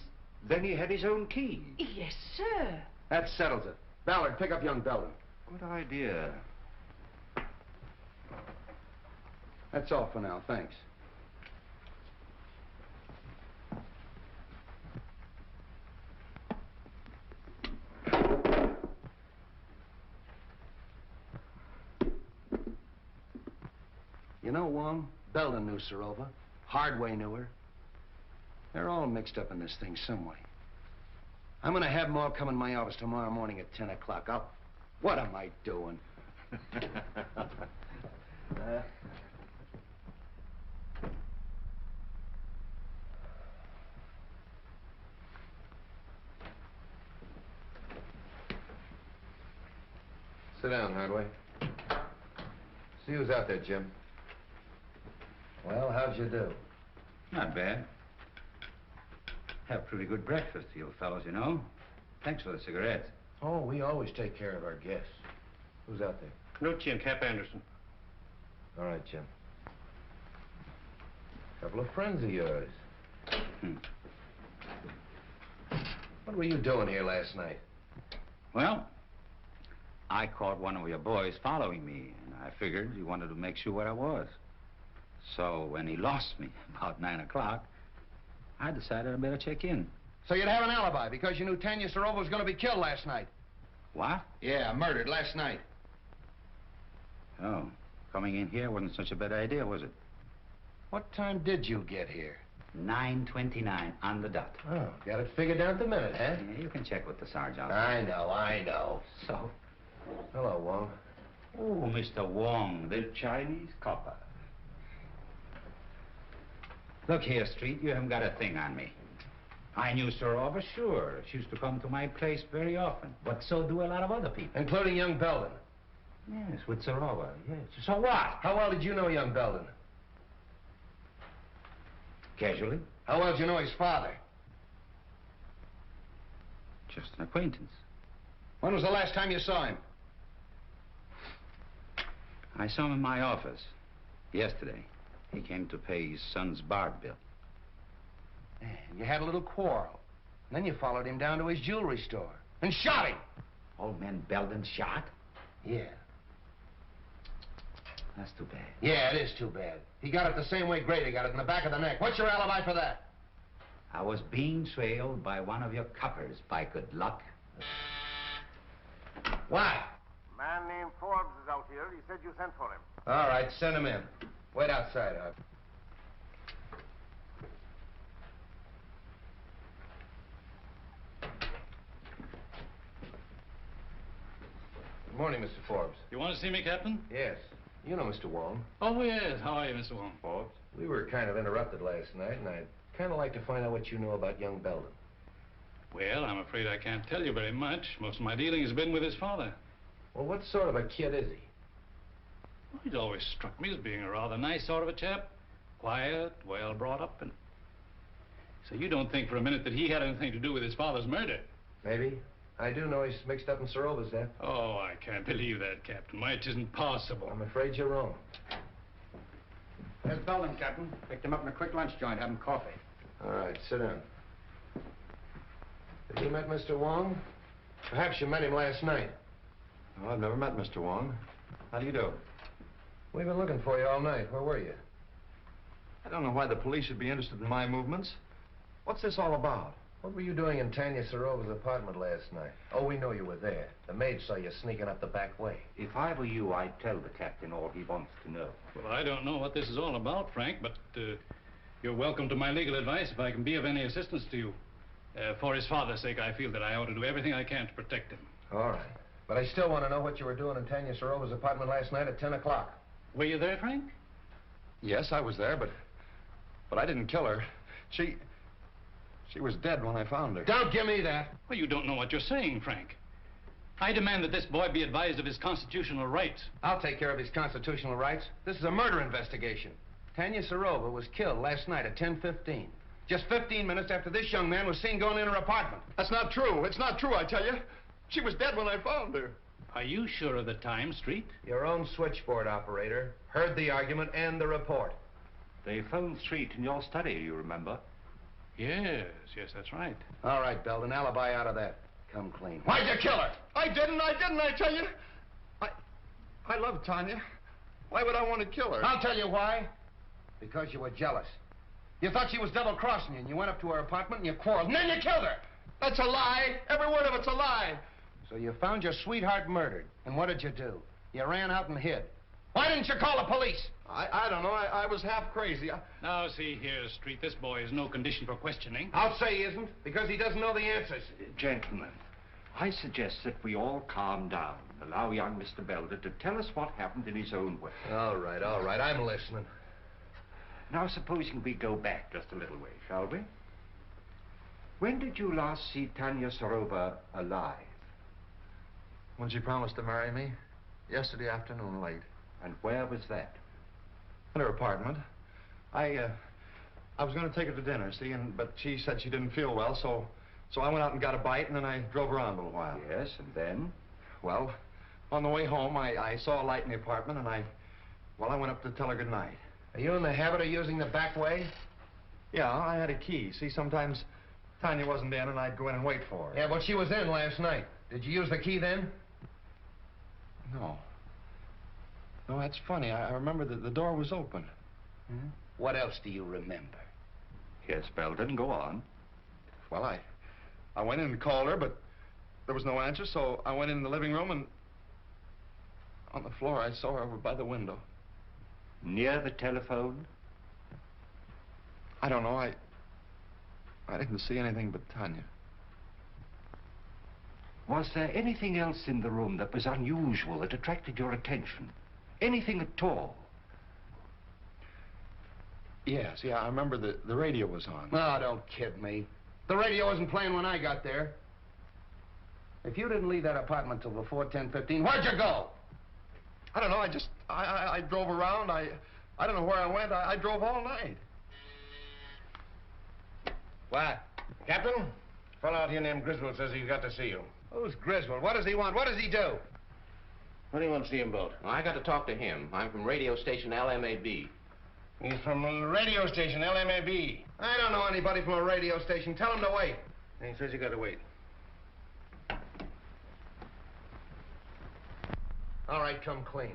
Then he had his own key? Yes, sir. That settles it. Ballard, pick up young Belden. Good idea. That's all for now, thanks. You know, Wong, Belden knew Serova. Hardway knew her. They're all mixed up in this thing some way. I'm gonna have them all come in my office tomorrow morning at 10 o'clock. What am I doing? Sit down, Hardway. See who's out there, Jim. Well, how'd you do? Not bad. Have pretty good breakfast, you fellows, you know. Thanks for the cigarettes. Oh, we always take care of our guests. Who's out there? Canucci and Cap Anderson. All right, Jim. Couple of friends of yours. What were you doing here last night? Well, I caught one of your boys following me, and I figured he wanted to make sure where I was. So when he lost me about 9 o'clock, I decided I better check in. So you'd have an alibi because you knew Tanya Serova was going to be killed last night. What? Yeah, murdered last night. Oh, coming in here wasn't such a bad idea, was it? What time did you get here? 9:29 on the dot. Oh, got it figured down to the minute, huh? Yeah, you can check with the sergeant. I know. So? Hello, Wong. Oh, Mr. Wong, the Chinese copper. Look here, Street, you haven't got a thing on me. I knew Sorova, sure. She used to come to my place very often. But so do a lot of other people. Including young Belden. Yes, with Sorova, yes. So what? How well did you know young Belden? Casually. How well did you know his father? Just an acquaintance. When was the last time you saw him? I saw him in my office yesterday. He came to pay his son's bar bill. And you had a little quarrel. And then you followed him down to his jewelry store and shot him. Old man Belden shot? Yeah. That's too bad. Yeah, it is too bad. He got it the same way Grady got it, in the back of the neck. What's your alibi for that? I was being trailed by one of your coppers, by good luck. What? Man named Forbes is out here. He said you sent for him. All right, send him in. Wait outside, Hub. Good morning, Mr. Forbes. You want to see me, Captain? Yes. You know Mr. Wong. Oh, yes. How are you, Mr. Wong? Forbes? We were kind of interrupted last night, and I'd kind of like to find out what you know about young Belden. Well, I'm afraid I can't tell you very much. Most of my dealing has been with his father. Well, what sort of a kid is he? Well, he's always struck me as being a rather nice sort of a chap. Quiet, well brought up, and... So you don't think for a minute that he had anything to do with his father's murder? Maybe. I do know he's mixed up in Sorova's death. Oh, I can't believe that, Captain. Why, it isn't possible. I'm afraid you're wrong. There's Belden, Captain. Picked him up in a quick lunch joint, having coffee. All right, sit down. Have you met Mr. Wong? Perhaps you met him last night. Oh, I've never met Mr. Wong. How do you do? We've been looking for you all night. Where were you? I don't know why the police should be interested in my movements. What's this all about? What were you doing in Tanya Sorova's apartment last night? Oh, we know you were there. The maid saw you sneaking up the back way. If I were you, I'd tell the captain all he wants to know. Well, I don't know what this is all about, Frank, but you're welcome to my legal advice if I can be of any assistance to you. For his father's sake, I feel that I ought to do everything I can to protect him. All right. But I still want to know what you were doing in Tanya Sorova's apartment last night at 10 o'clock. Were you there, Frank? Yes, I was there, but I didn't kill her. She was dead when I found her. Don't give me that. Well, you don't know what you're saying, Frank. I demand that this boy be advised of his constitutional rights. I'll take care of his constitutional rights. This is a murder investigation. Tanya Sorova was killed last night at 10:15. Just 15 minutes after this young man was seen going in her apartment. That's not true. It's not true, I tell you. She was dead when I found her. Are you sure of the time, Street? Your own switchboard operator heard the argument and the report. They phoned Street in your study, you remember? Yes, that's right. All right, Belden, alibi out of that. Come clean. Why'd you kill her? I didn't, I tell you. I love Tanya. Why would I want to kill her? I'll tell you why. Because you were jealous. You thought she was double-crossing you, and you went up to her apartment and you quarreled, and then you killed her. That's a lie. Every word of it's a lie. So you found your sweetheart murdered, and what did you do? You ran out and hid. Why didn't you call the police? I don't know. I was half crazy. Now, see here, Street, this boy is no condition for questioning. I'll say he isn't, because he doesn't know the answers. Gentlemen, I suggest that we all calm down. Allow young Mr. Belden to tell us what happened in his own way. All right. I'm listening. Now, supposing we go back just a little way, shall we? When did you last see Tanya Sorova alive? When she promised to marry me, yesterday afternoon late. And where was that? In her apartment. I was going to take her to dinner, see, but she said she didn't feel well, so I went out and got a bite, and then I drove around a little while. Yes, and then? Well, on the way home, I saw a light in the apartment, and I went up to tell her good night. Are you in the habit of using the back way? Yeah, I had a key. See, sometimes Tanya wasn't in, and I'd go in and wait for her. Yeah, but she was in last night. Did you use the key then? No. No, that's funny. I remember that the door was open. Hmm? What else do you remember? Yes, Belden, go on. Well, I went in and called her, but there was no answer, so I went in the living room, and on the floor I saw her over by the window. Near the telephone? I don't know. I didn't see anything but Tanya. Was there anything else in the room that was unusual, that attracted your attention? Anything at all? Yes, yeah, I remember the radio was on. Oh, don't kid me. The radio wasn't playing when I got there. If you didn't leave that apartment till before 10:15, where'd you go? I don't know, I drove around. I don't know where I went. I drove all night. What? Captain? A fellow out here named Griswold says he's got to see you. Who's Griswold? What does he want? What does he do? What do you want to see him about? Well, I got to talk to him. I'm from radio station LMAB. He's from the radio station, LMAB. I don't know anybody from a radio station. Tell him to wait. He says you got to wait. All right, come clean.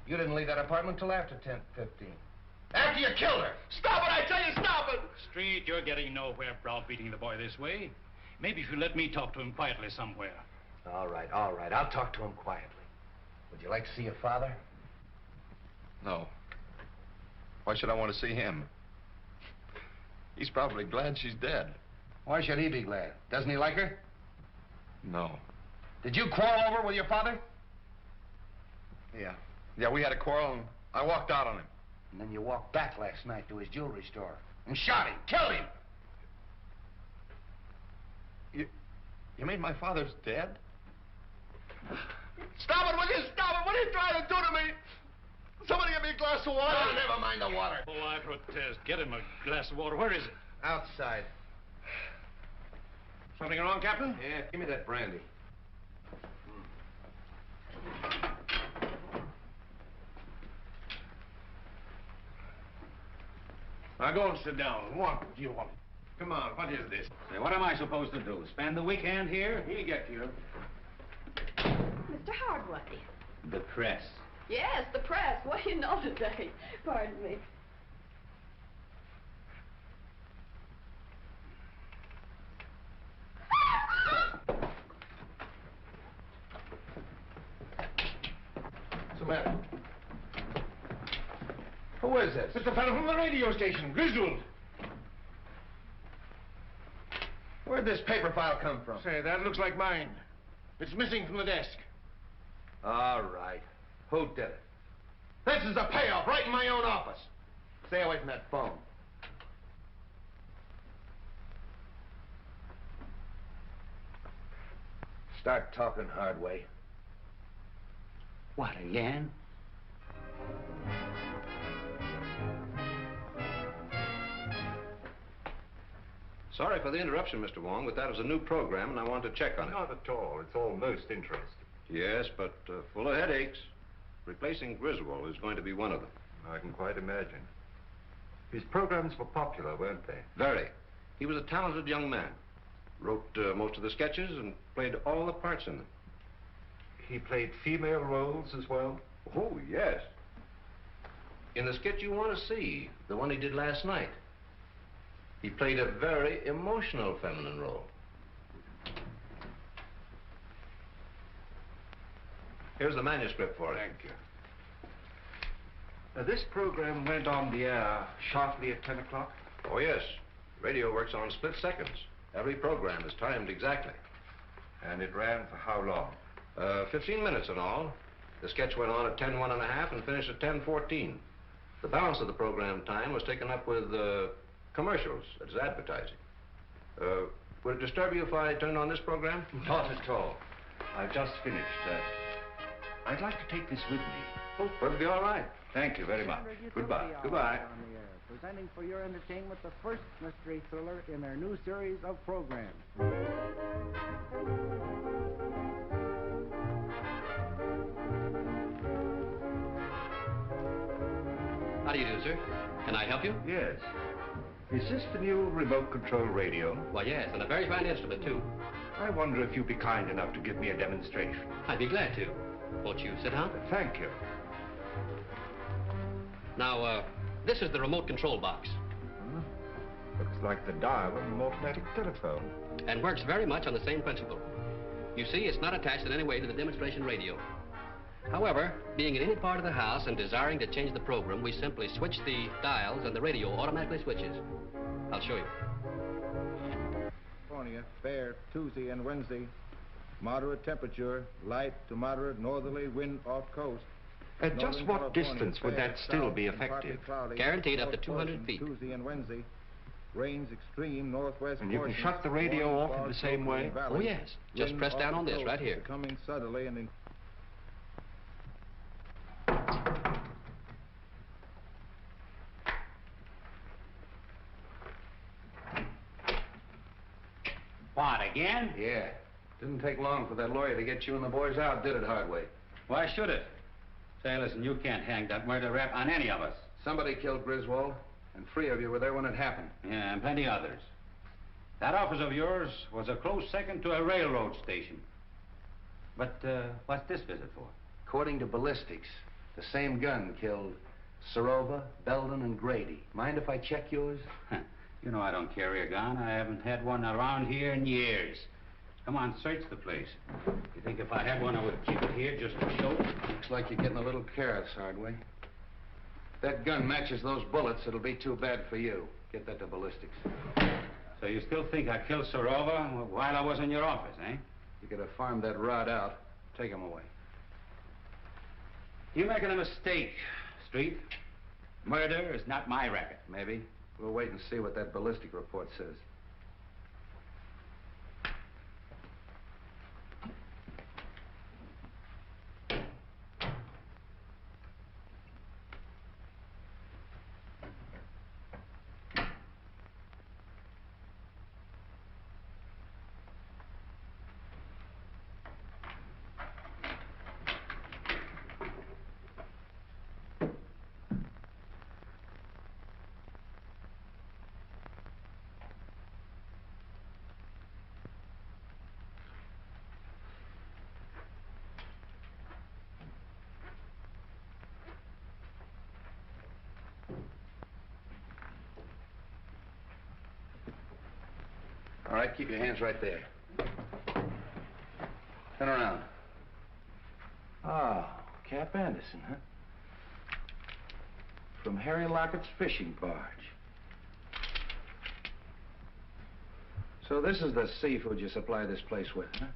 You didn't leave that apartment till after 10:15. After you killed her! Stop it, I tell you, stop it! Street, you're getting nowhere browbeating the boy this way. Maybe if you let me talk to him quietly somewhere. All right. I'll talk to him quietly. Would you like to see your father? No. Why should I want to see him? He's probably glad she's dead. Why should he be glad? Doesn't he like her? No. Did you quarrel over with your father? Yeah, we had a quarrel and I walked out on him. And then you walked back last night to his jewelry store and shot him, killed him. You mean my father's dead? Stop it, will you? Stop it! What are you trying to do to me? Somebody give me a glass of water. Oh, never mind the water. Oh, I protest. Get him a glass of water. Where is it? Outside. Something wrong, Captain? Yeah, give me that brandy. Now go and sit down. What do you want? Come on, what is this? Say, what am I supposed to do? Spend the weekend here? He'll get you. Mr. Hardway. The press. Yes, the press. What do you know today? Pardon me. What's the matter? Who is this? It's the fellow from the radio station, Griswold. Where'd this paper file come from? Say, that looks like mine. It's missing from the desk. All right. Who did it? This is a payoff right in my own office. Stay away from that phone. Start talking, Hardway. What, again? Sorry for the interruption, Mr. Wong, but that was a new program, and I want to check on it. Not at all. It's all most interesting. Yes, but full of headaches. Replacing Griswold is going to be one of them. I can quite imagine. His programs were popular, weren't they? Very. He was a talented young man. Wrote most of the sketches and played all the parts in them. He played female roles as well? Oh, yes. In the sketch you want to see, the one he did last night, he played a very emotional feminine role. Here's the manuscript for it. Thank you. This program went on the air sharply at 10 o'clock? Oh, yes. Radio works on split seconds. Every program is timed exactly. And it ran for how long? 15 minutes in all. The sketch went on at 10:01 and finished at 10:14. The balance of the program time was taken up with commercials. That's advertising. Would it disturb you if I turned on this program? Not at all. I've just finished. I'd like to take this with me. Oh, that'll be all right. Thank you very much. Goodbye. Goodbye. Presenting for your entertainment the first mystery thriller in their new series of programs. How do you do, sir? Can I help you? Yes. Is this the new remote control radio? Why, yes, and a very fine instrument, too. I wonder if you'd be kind enough to give me a demonstration. I'd be glad to. Won't you sit down? Thank you. Now, this is the remote control box. Looks like the dial of an automatic telephone. And works very much on the same principle. You see, it's not attached in any way to the demonstration radio. However, being in any part of the house and desiring to change the program, we simply switch the dials and the radio automatically switches. I'll show you. California, fair Tuesday and Wednesday. Moderate temperature, light to moderate northerly wind off coast. At just Northern what California, distance would fair that still south be and partly effective? cloudy, Guaranteed up to north 200 portion feet. Tuesday and Wednesday. Rains extreme northwest And you can portions, shut the radio warm off in fog the same floating way? valley, Oh, yes. Just wind press off down the on this coast right here. Becoming southerly and What, again? Yeah. Didn't take long for that lawyer to get you and the boys out, did it, Hardway? Why should it? Say, listen, you can't hang that murder rap on any of us. Somebody killed Griswold, and 3 of you were there when it happened. Yeah, and plenty others. That office of yours was a close second to a railroad station. But what's this visit for? According to ballistics, the same gun killed Serova, Belden, and Grady. Mind if I check yours? You know I don't carry a gun. I haven't had one around here in years. Come on, search the place. You think if I had one, I would keep it here just to show? Looks like you're getting a little careless, Hardway. If that gun matches those bullets, it'll be too bad for you. Get that to ballistics. So you still think I killed Serova while I was in your office, eh? You could have farmed that rod out. Take him away. You're making a mistake, Street. Murder is not my racket. Maybe. We'll wait and see what that ballistic report says. All right, keep your hands right there. Turn around. Ah, Cap Anderson, huh? From Harry Lockett's fishing barge. So this is the seafood you supply this place with, huh?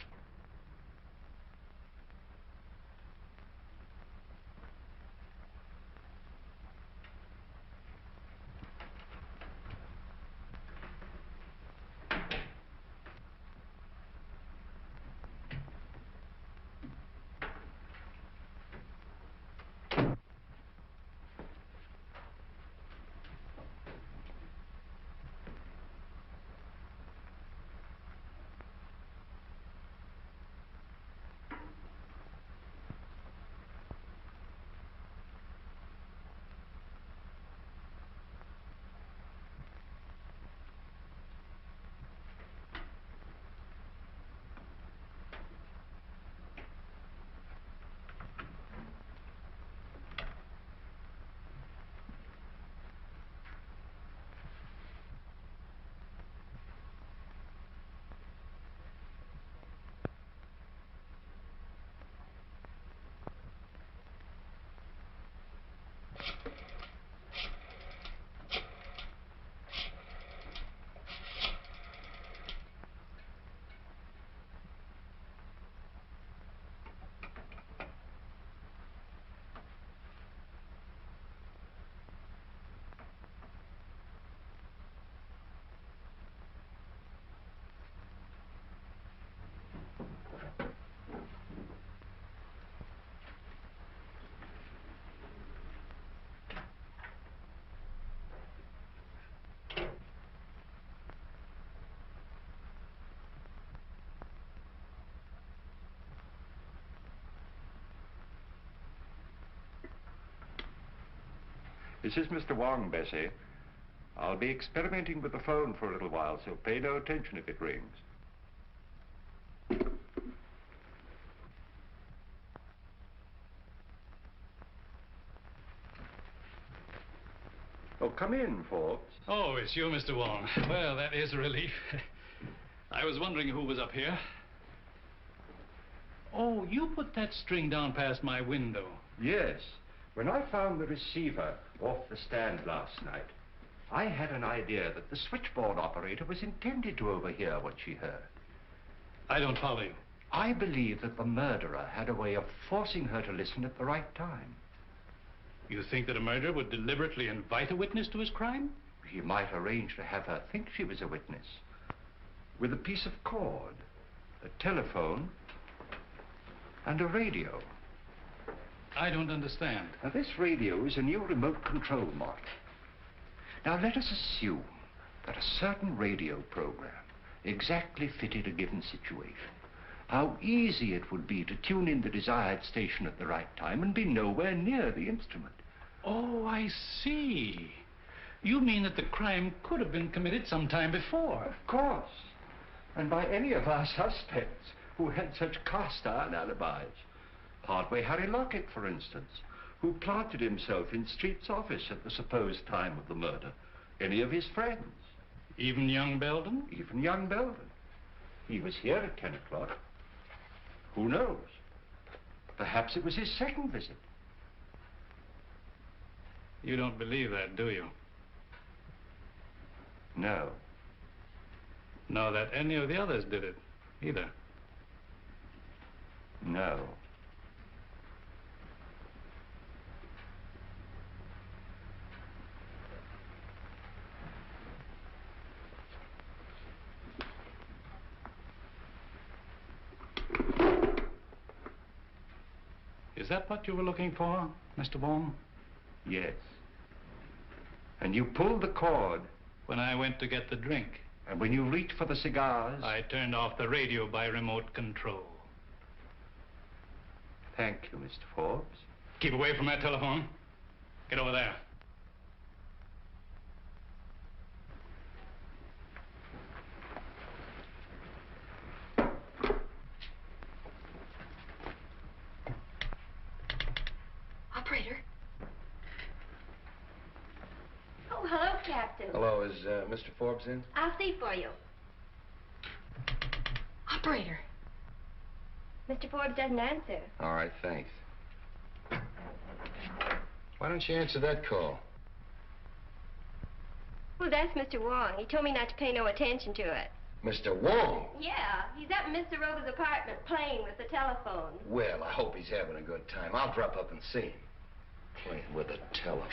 This is Mr. Wong, Bessie. I'll be experimenting with the phone for a little while, so pay no attention if it rings. Oh, come in, Forbes. Oh, it's you, Mr. Wong. Well, that is a relief. I was wondering who was up here. Oh, you put that string down past my window. Yes. When I found the receiver off the stand last night, I had an idea that the switchboard operator was intended to overhear what she heard. I don't follow you. I believe that the murderer had a way of forcing her to listen at the right time. You think that a murderer would deliberately invite a witness to his crime? He might arrange to have her think she was a witness. With a piece of cord, a telephone, and a radio. I don't understand. Now, this radio is a new remote control model. Now, let us assume that a certain radio program exactly fitted a given situation. How easy it would be to tune in the desired station at the right time and be nowhere near the instrument. Oh, I see. You mean that the crime could have been committed some time before? Of course. And by any of our suspects who had such cast-iron alibis. Hardway Harry Lockett, for instance, who planted himself in Street's office at the supposed time of the murder. Any of his friends. Even young Belden? Even young Belden. He was here at 10 o'clock. Who knows? Perhaps it was his second visit. You don't believe that, do you? No. Nor that any of the others did it, either? No. Is that what you were looking for, Mr. Wong? Yes. And you pulled the cord. When I went to get the drink. And when you reached for the cigars? I turned off the radio by remote control. Thank you, Mr. Forbes. Keep away from that telephone. Get over there. Operator. Oh, hello, Captain. Hello, is Mr. Forbes in? I'll see for you. Operator. Mr. Forbes doesn't answer. All right, thanks. Why don't you answer that call? Well, that's Mr. Wong. He told me not to pay no attention to it. Mr. Wong? Yeah, he's up in Mr. Rover's apartment playing with the telephone. Well, I hope he's having a good time. I'll drop up and see him. Playing with a telephone.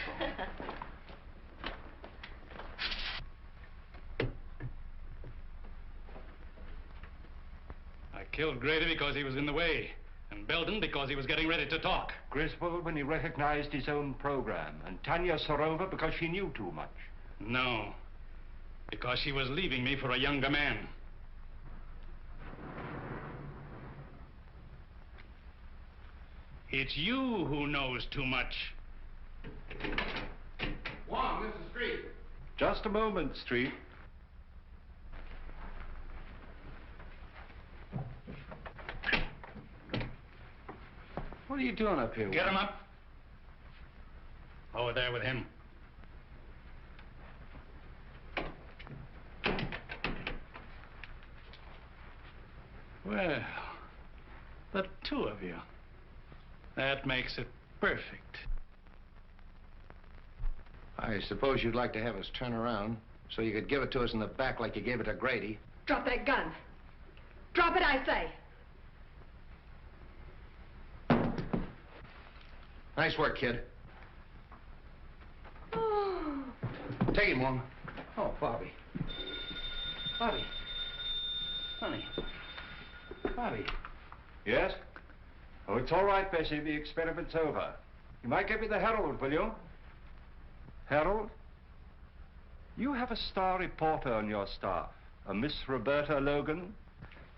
I killed Grady because he was in the way, and Belden because he was getting ready to talk. Griswold when he recognized his own program, and Tanya Sorova because she knew too much. No, because she was leaving me for a younger man. It's you who knows too much. Wong, this is Street. Just a moment, Street. What are you doing up here? Get him up. Over there with him. Well, the two of you. That makes it perfect. I suppose you'd like to have us turn around so you could give it to us in the back like you gave it to Grady. Drop that gun. Drop it, I say. Nice work, kid. Take him, Wong. Oh, Bobby. Bobby. Honey. Bobby. Yes? Oh, it's all right, Bessie. The experiment's over. You might give me the Herald, will you? Herald? You have a star reporter on your staff, a Miss Roberta Logan.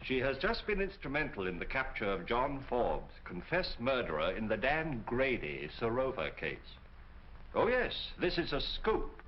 She has just been instrumental in the capture of John Forbes, confessed murderer in the Dan Grady Sorova case. Oh, yes, this is a scoop.